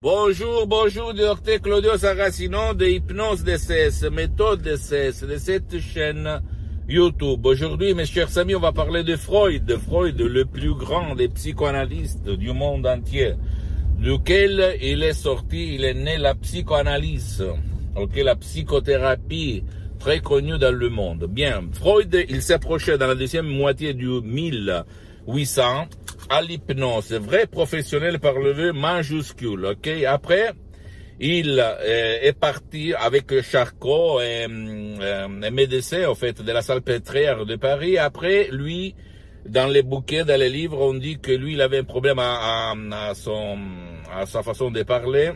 Bonjour, bonjour, docteur Claudio Saracino de Hypnose DCS, méthode DCS, de cette chaîne YouTube. Aujourd'hui, mes chers amis, on va parler de Freud. Freud, le plus grand des psychanalystes du monde entier, duquel il est sorti, il est né la psychanalyse, la psychothérapie, très connue dans le monde. Bien, Freud, il s'approchait dans la deuxième moitié du 1800 à l'hypnose, vrai professionnel par le vœu majuscule, Après, il est parti avec Charcot, un médecin, de la Salpêtrière de Paris. Après, lui, dans les bouquets, dans les livres, on dit que lui, il avait un problème à sa façon de parler,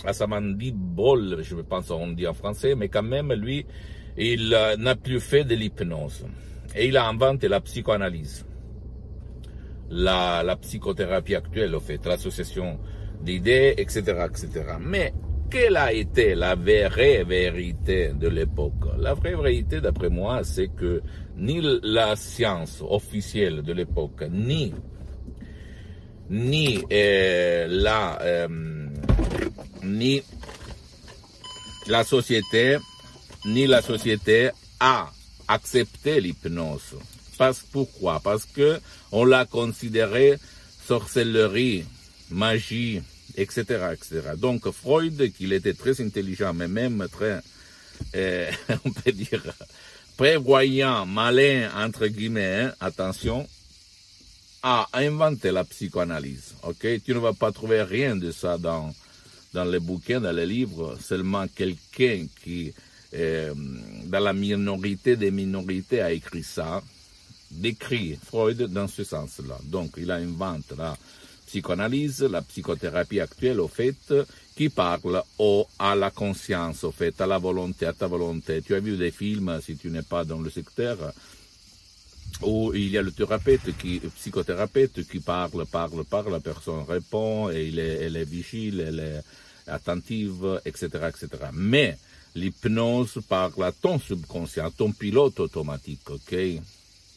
à sa mandibule, je pense on dit en français, mais quand même, lui, il n'a plus fait de l'hypnose. Et il a inventé la psychanalyse. La psychothérapie actuelle, l'association d'idées, etc., etc. Mais, quelle a été la vraie vérité de l'époque? La vraie vérité, d'après moi, c'est que ni la science officielle de l'époque, ni la société a accepté l'hypnose. Pourquoi? Parce que on l'a considéré sorcellerie, magie, etc., etc. Donc Freud, qu'il était très intelligent, mais même très, on peut dire, prévoyant, malin, entre guillemets, attention, a inventé la psychanalyse. Tu ne vas pas trouver rien de ça dans les bouquins, dans les livres, seulement quelqu'un qui, dans la minorité des minorités, a écrit ça. Décrit Freud dans ce sens-là. Donc, il a inventé la psychanalyse, la psychothérapie actuelle, qui parle à la conscience, à la volonté, à ta volonté. Tu as vu des films, si tu n'es pas dans le secteur, où il y a le psychothérapeute qui parle, la personne répond, et elle est vigile, elle est attentive, etc., etc. Mais l'hypnose parle à ton subconscient, à ton pilote automatique,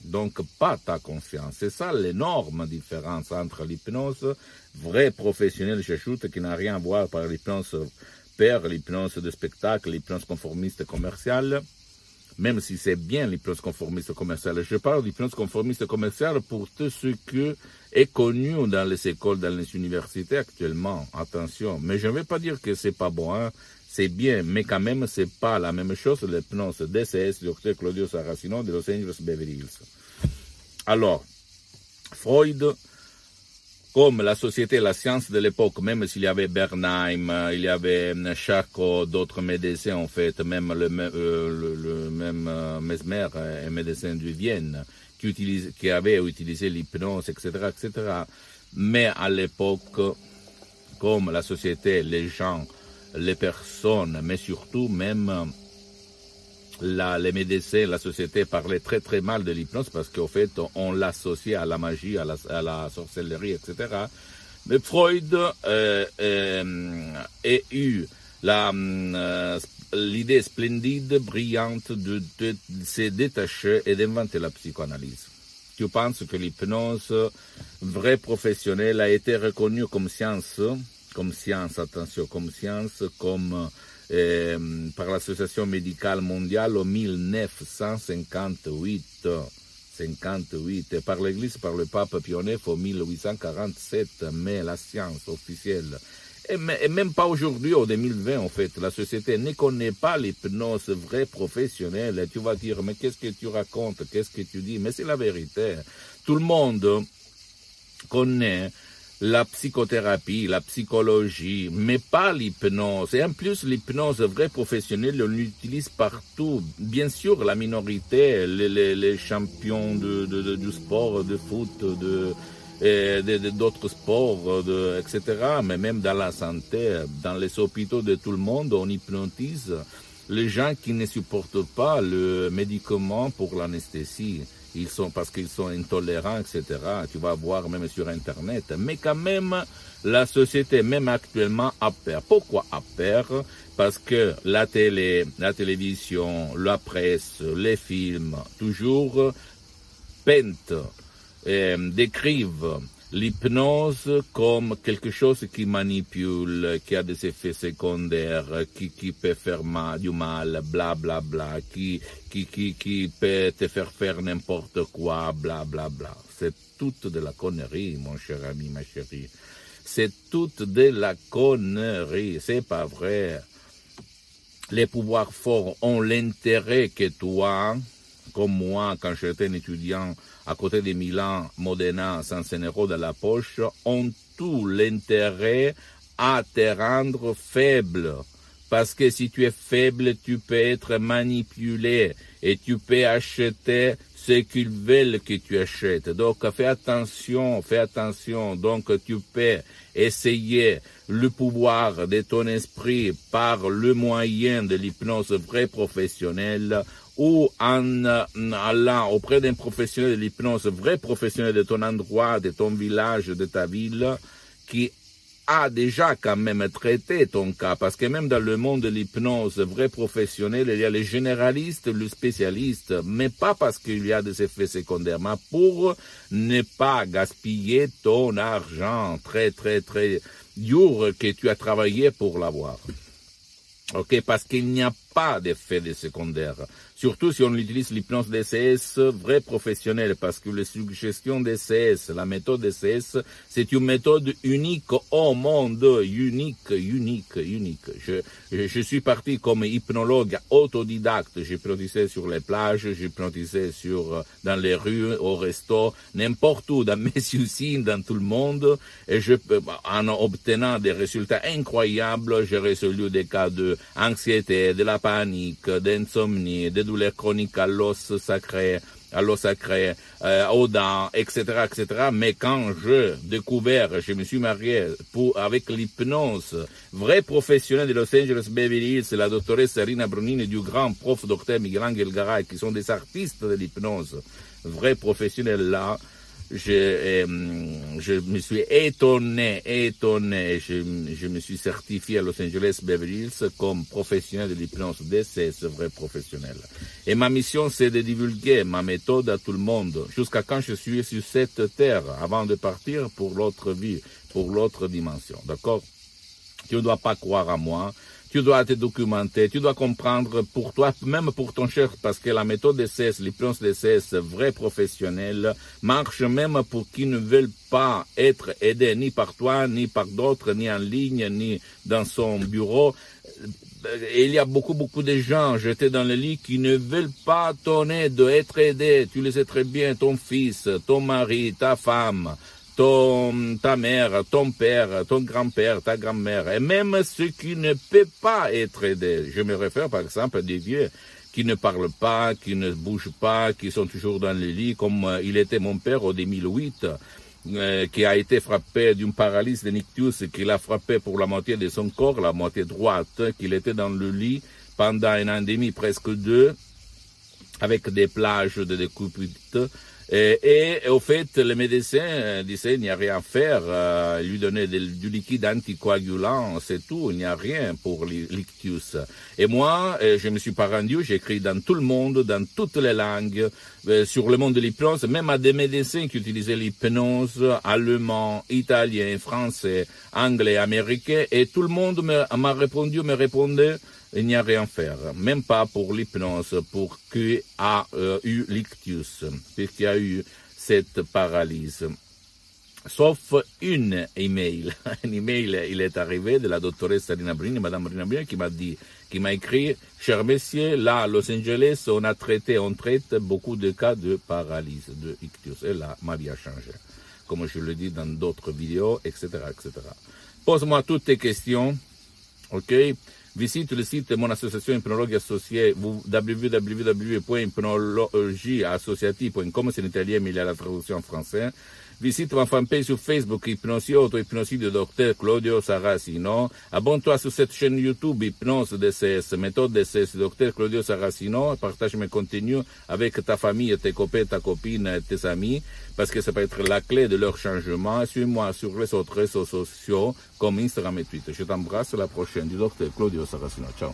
Donc, pas ta conscience. C'est ça l'énorme différence entre l'hypnose vrai professionnel, j'ajoute, qui n'a rien à voir par l'hypnose l'hypnose de spectacle, l'hypnose conformiste commerciale, même si c'est bien l'hypnose conformiste commerciale. Je parle d'hypnose conformiste commerciale pour tout ce qui est connu dans les écoles, dans les universités actuellement. Attention. Mais je ne vais pas dire que c'est pas bon, C'est bien, mais quand même, c'est pas la même chose, l'hypnose DCS, Dr. Claudio Saracino de Los Angeles Beverly Hills. Alors, Freud, comme la société et la science de l'époque, même s'il y avait Bernheim, il y avait Charcot, d'autres médecins, même le même Mesmer, un médecin de Vienne, qui avait utilisé l'hypnose, etc., etc. Mais à l'époque, comme la société, les gens, les personnes, mais surtout même les médecins, la société parlaient très très mal de l'hypnose parce qu'au fait on l'associait à la magie, à la sorcellerie, etc. Mais Freud a eu l'idée splendide, brillante de se détacher et d'inventer la psychanalyse. Tu penses que l'hypnose vraie professionnelle a été reconnue comme science, par l'Association médicale mondiale en 1958, et par l'Église, par le pape Pie IX en 1847, mais la science officielle, et même pas aujourd'hui, en 2020, la société ne connaît pas l'hypnose vraie professionnelle. Et tu vas dire, mais qu'est-ce que tu racontes, qu'est-ce que tu dis? Mais c'est la vérité. Tout le monde connaît la psychothérapie, la psychologie, mais pas l'hypnose. Et en plus, l'hypnose vraie professionnelle, on l'utilise partout. Bien sûr, la minorité, les champions du sport, de foot, d'autres sports, etc. Mais même dans la santé, dans les hôpitaux de tout le monde, on hypnotise les gens qui ne supportent pas le médicament pour l'anesthésie. Parce qu'ils sont intolérants, etc. Tu vas voir même sur Internet. Mais quand même, la société, même actuellement, a peur. Pourquoi a peur? Parce que la télévision, la presse, les films, toujours peintent, décrivent l'hypnose comme quelque chose qui manipule, qui a des effets secondaires, qui peut faire du mal, bla bla bla, qui peut te faire n'importe quoi, bla bla bla. C'est toute de la connerie, mon cher ami, ma chérie. C'est toute de la connerie, c'est pas vrai. Les pouvoirs forts ont l'intérêt que toi, comme moi, quand j'étais un étudiant à côté de Milan, Modena, 105 € dans la poche, ont tout l'intérêt à te rendre faible. Parce que si tu es faible, tu peux être manipulé et tu peux acheter ce qu'ils veulent que tu achètes. Donc, fais attention. Donc, tu peux essayer le pouvoir de ton esprit par le moyen de l'hypnose vraie professionnelle ou en allant auprès d'un professionnel de l'hypnose vrai professionnel de ton endroit, de ton village, de ta ville, qui a déjà quand même traité ton cas, parce que même dans le monde de l'hypnose vrai professionnel, il y a les généralistes, le spécialiste, mais pas parce qu'il y a des effets secondaires, mais pour ne pas gaspiller ton argent très dur que tu as travaillé pour l'avoir. Ok, parce qu'il n'y a pas d'effet de secondaire. Surtout si on utilise l'hypnose DCS vrai professionnel, parce que les suggestions DCS, la méthode DCS, c'est une méthode unique au monde, unique. Je suis parti comme hypnologue autodidacte. J'hypnotisais sur les plages, j'hypnotisais dans les rues, au resto, n'importe où, dans mes usines, dans tout le monde, et en obtenant des résultats incroyables, j'ai résolu des cas d'anxiété, de la panique, d'insomnie, de douleurs chroniques à l'os sacré, aux dents, etc. Mais quand je me suis marié avec l'hypnose vrai professionnel de Los Angeles Beverly Hills, la doctoresse Rina Brunini et du grand prof docteur Miguel Angel Garay, qui sont des artistes de l'hypnose vrai professionnel là, je me suis étonné, je me suis certifié à Los Angeles Beverly Hills comme professionnel de l'hypnose DCS vrai professionnel. Et ma mission, c'est de divulguer ma méthode à tout le monde, jusqu'à quand je suis sur cette terre, avant de partir pour l'autre vie, pour l'autre dimension, d'accord? Tu ne dois pas croire à moi. Tu dois te documenter, tu dois comprendre pour toi, même pour ton cher, parce que la méthode DCS, l'hypnose DCS vrai professionnel, marche même pour qui ne veulent pas être aidés ni par toi, ni par d'autres, ni en ligne, ni dans son bureau. Il y a beaucoup de gens jetés dans le lit qui ne veulent pas ton aide, être aidés. Tu le sais très bien, ton fils, ton mari, ta femme, ta mère, ton père, ton grand-père, ta grand-mère, et même ceux qui ne peuvent pas être aidés. Je me réfère par exemple à des vieux qui ne parlent pas, qui ne bougent pas, qui sont toujours dans le lit, comme il était mon père en 2008, qui a été frappé d'une paralysie de nictus, qui l'a frappé pour la moitié de son corps, la moitié droite, qu'il était dans le lit pendant un an et demi, presque 2, avec des plages de découpite. Et au fait, le médecin disait il n'y a rien à faire, lui donnait du liquide anticoagulant, c'est tout, il n'y a rien pour l'ictus. Et moi, je me suis pas rendu, j'ai écrit dans tout le monde, dans toutes les langues, sur le monde de l'hypnose, même à des médecins qui utilisaient l'hypnose, allemand, italien, français, anglais, américain, et tout le monde me répondait, il n'y a rien à faire, même pas pour l'hypnose, pour qui a eu l'ictus, puisqu'il y a eu cette paralysie. Sauf un email, il est arrivé de la doctoresse Rina Brunini, madame Rina Brunini, qui m'a écrit, cher monsieur, là, à Los Angeles, on traite beaucoup de cas de paralysie, de ictus. Et là, ma vie a changé. Comme je le dis dans d'autres vidéos, etc. Pose-moi toutes tes questions, ok? Visite le site de mon association Hypnologue Associée, www.hypnologieassociative.com, c'est en italien, mais il y a la traduction en français. Visite ma fanpage sur Facebook, Hypnosie Auto-Hypnosie de Dr Claudio Saracino. Abonne-toi sur cette chaîne YouTube, Hypnose DCS, méthode DCS, Dr Claudio Saracino. Partage mes contenus avec ta famille, tes copains, ta copine, tes amis, parce que ça peut être la clé de leur changement. Suis-moi sur les autres réseaux sociaux, comme Instagram et Twitter. Je t'embrasse, à la prochaine, du Dr Claudio Saracino. Ciao.